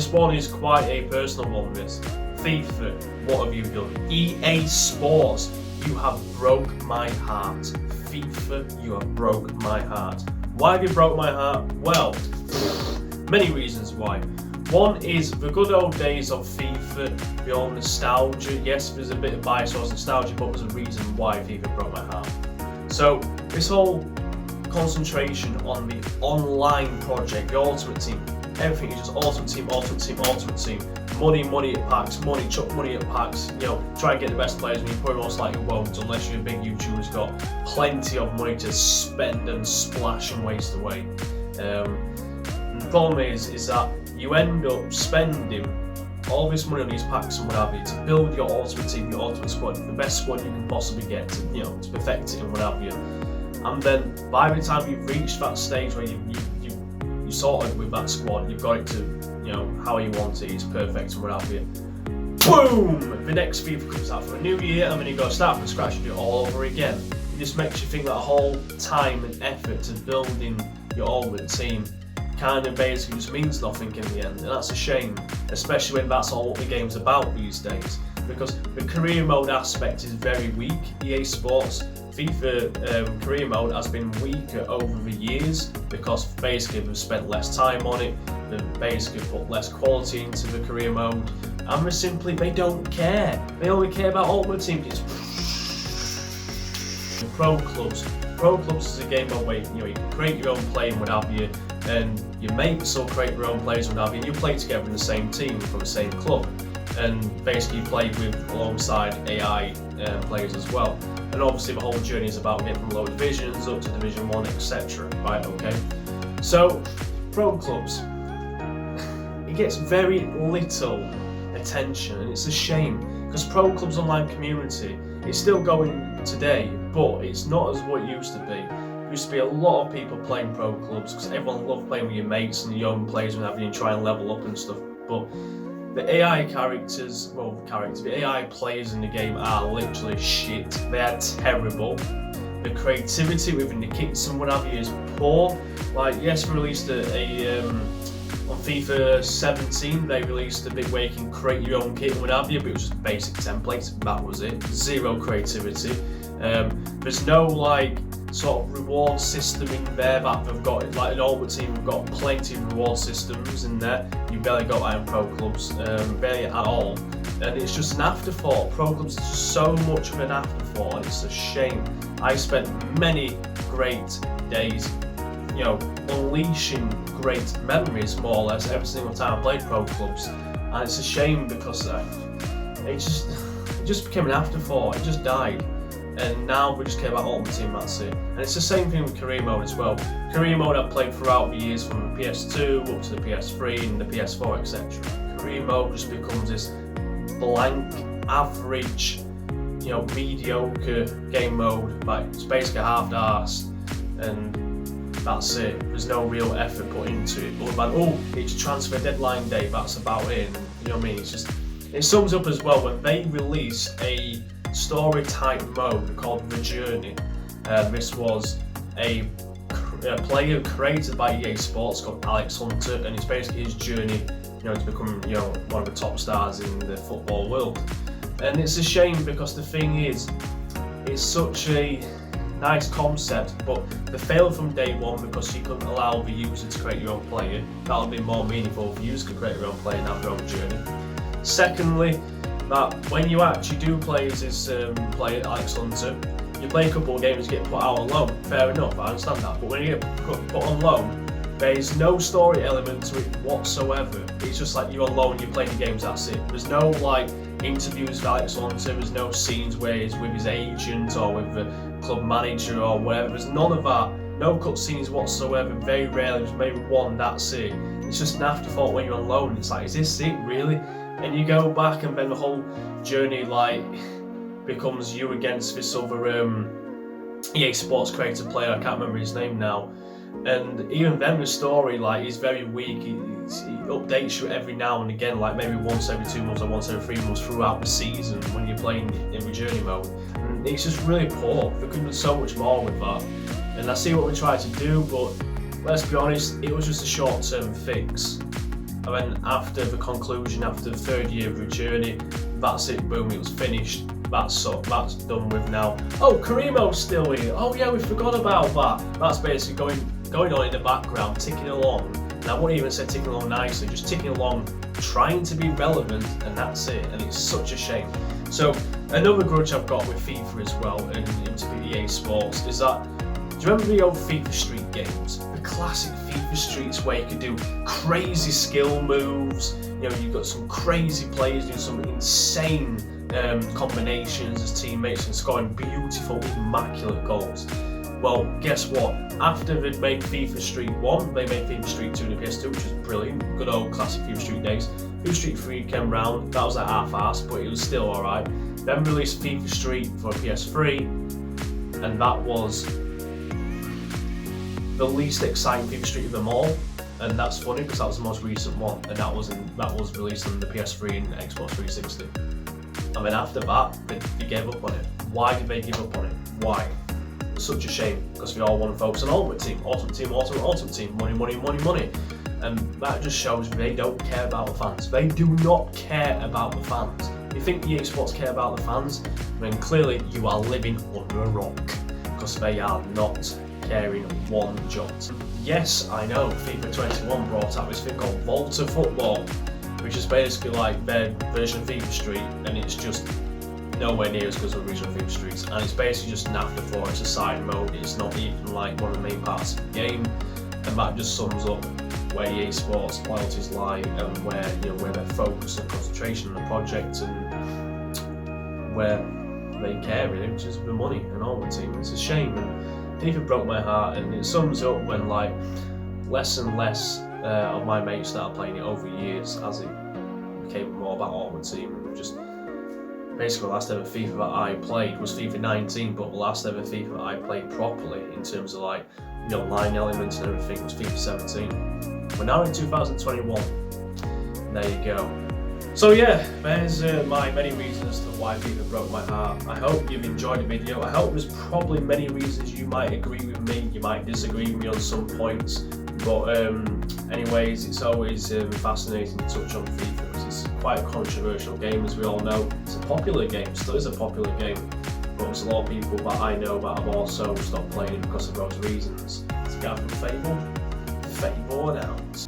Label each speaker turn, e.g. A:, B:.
A: this one is quite a personal one, this. FIFA, what have you done? EA Sports, you have broke my heart. FIFA, you have broke my heart. Why have you broke my heart? Well, many reasons why. One is the good old days of FIFA, the old nostalgia. Yes, there's a bit of bias towards nostalgia, but there's a reason why FIFA broke my heart. So, this whole concentration on the online project, the Ultimate Team, everything is just Ultimate Team, Ultimate Team, Ultimate Team. Money at packs, chuck money at packs, try and get the best players, and you probably most likely won't unless you're a big YouTuber who's got plenty of money to spend and splash and waste away. And the problem is that you end up spending all this money on these packs and what have you to build your ultimate team, your ultimate squad, the best squad you can possibly get to, to perfect it and what have you. And then by the time you've reached that stage where you sorted with that squad, you've got it to, how you want it, it's perfect and what have you. Boom! The next FIFA comes out for a new year, and then you got to start from scratch and do it all over again. It just makes you think that whole time and effort to building your ultimate team kind of basically just means nothing in the end, and that's a shame, especially when that's all what the game's about these days, because the career mode aspect is very weak. EA Sports FIFA career mode has been weaker over the years because basically they've spent less time on it, they've basically put less quality into the career mode, and they don't care. They only care about Ultimate Team. Pro Clubs. Pro Clubs is a game mode where you can create your own play and what have you, and your mates will create your own players and what have you, and you play together in the same team from the same club, and basically play alongside AI players as well. And obviously the whole journey is about getting from lower divisions up to Division 1, etc. Right, okay. So, Pro Clubs, it gets very little attention, and it's a shame, because Pro Clubs online community is still going today, but it's not as what it used to be. There used to be a lot of people playing Pro Clubs because everyone loved playing with your mates and your own players and having you try and level up and stuff, but the AI the AI players in the game are literally shit. They are terrible. The creativity within the kits and what have you is poor. Like, yes, we released on FIFA 17, they released a bit where you can create your own kit and what have you, but it was just basic templates, that was it. Zero creativity. There's no sort of reward system in there that they've got. Like an Ultimate Team, we've got plenty of reward systems in there. You barely got that in Pro Clubs, barely at all. And it's just an afterthought. Pro Clubs is just so much of an afterthought, and it's a shame. I spent many great days, unleashing great memories more or less every single time I played Pro Clubs. And it's a shame because it just became an afterthought. It just died. And now we just care about Ultimate Team, that's it. And it's the same thing with career mode as well. Career mode I've played throughout the years from the PS2 up to the PS3 and the PS4, etc. Career mode just becomes this blank, average, mediocre game mode. Like, it's basically half-arsed, and that's it. There's no real effort put into it. Other than, it's transfer deadline day, that's about it. And, you know what I mean? It sums up as well when they released a story type mode called The Journey. This was a player created by EA Sports called Alex Hunter, and it's basically his journey, to become, one of the top stars in the football world. And it's a shame because the thing is, it's such a nice concept, but they failed from day one because you couldn't allow the user to create your own player. That would be more meaningful if the user could create their own player and have their own journey. Secondly, that when you actually do play as this player, Alex Hunter, you play a couple of games, you get put out on loan. Fair enough, I understand that. But when you get put on loan, there is no story element to it whatsoever. It's just like you're on loan, you're playing the games, that's it. There's no interviews with Alex Hunter, there's no scenes where he's with his agent or with the club manager or whatever. There's none of that. No cutscenes whatsoever, very rarely, just maybe one, that's it. It's just an afterthought when you're on loan. It's like, is this it, really? And you go back and then the whole journey becomes you against this other EA Sports creative player, I can't remember his name now. And even then the story is very weak. He updates you every now and again, maybe once every 2 months or once every 3 months throughout the season when you're playing in the journey mode. And it's just really poor. There could have been so much more with that. And I see what we tried to do, but let's be honest, it was just a short-term fix. And then after the conclusion, after the third year of the journey, that's it, boom, it was finished. That's done with now. Oh, Karimo's still here. Oh yeah, we forgot about that. That's basically going on in the background, ticking along. And I wouldn't even say ticking along nicely, just ticking along, trying to be relevant, and that's it. And it's such a shame. So another grudge I've got with FIFA as well, and in particular EA Sports, is that, do you remember the old FIFA Street games? The classic FIFA Streets where you could do crazy skill moves, you know, you've got some crazy players doing some insane combinations as teammates and scoring beautiful, immaculate goals. Well, guess what? After they made FIFA Street 1, they made FIFA Street 2 and the PS2, which is brilliant. Good old classic FIFA Street days. FIFA Street 3 came round, that was like half-assed, but it was still alright. Then released FIFA Street for PS3, and that was the least exciting FIFA Street of them all. And that's funny because that was the most recent one, and that was released on the PS3 and Xbox 360. And then after that, they gave up on it. Why did they give up on it? Why? Such a shame, because we all want to focus on Ultimate Team, Ultimate Team, money. And that just shows they don't care about the fans. They do not care about the fans. If you think EA Sports care about the fans, then clearly you are living under a rock, because they are not caring one jot. Yes, I know, FIFA 21 brought out this thing called Volta Football, which is basically like their version of FIFA Street, and it's just nowhere near as good as the original FIFA Streets, and it's basically just an afterthought. It's a side mode, it's not even like one of the main parts of the game, and that just sums up where EA Sports loyalties lie, and where, you know, where their focus and concentration on the project, and where they care really, which is the money and all the team. It's a shame, and FIFA broke my heart, and it sums up when like less and less of my mates started playing it over years as it became more about Ultimate Team, and just basically the last ever FIFA that I played was FIFA 19, but the last ever FIFA that I played properly in terms of like the online elements and everything was FIFA 17. We're now in 2021. There you go. So yeah, there's my many reasons to why FIFA broke my heart. I hope you've enjoyed the video. I hope there's probably many reasons you might agree with me, you might disagree with me on some points. But anyways, it's always fascinating to touch on FIFA because it's quite a controversial game, as we all know. It's a popular game, still is a popular game, but there's a lot of people that I know that have also stopped playing it because of those reasons. It's Gavin Fable out.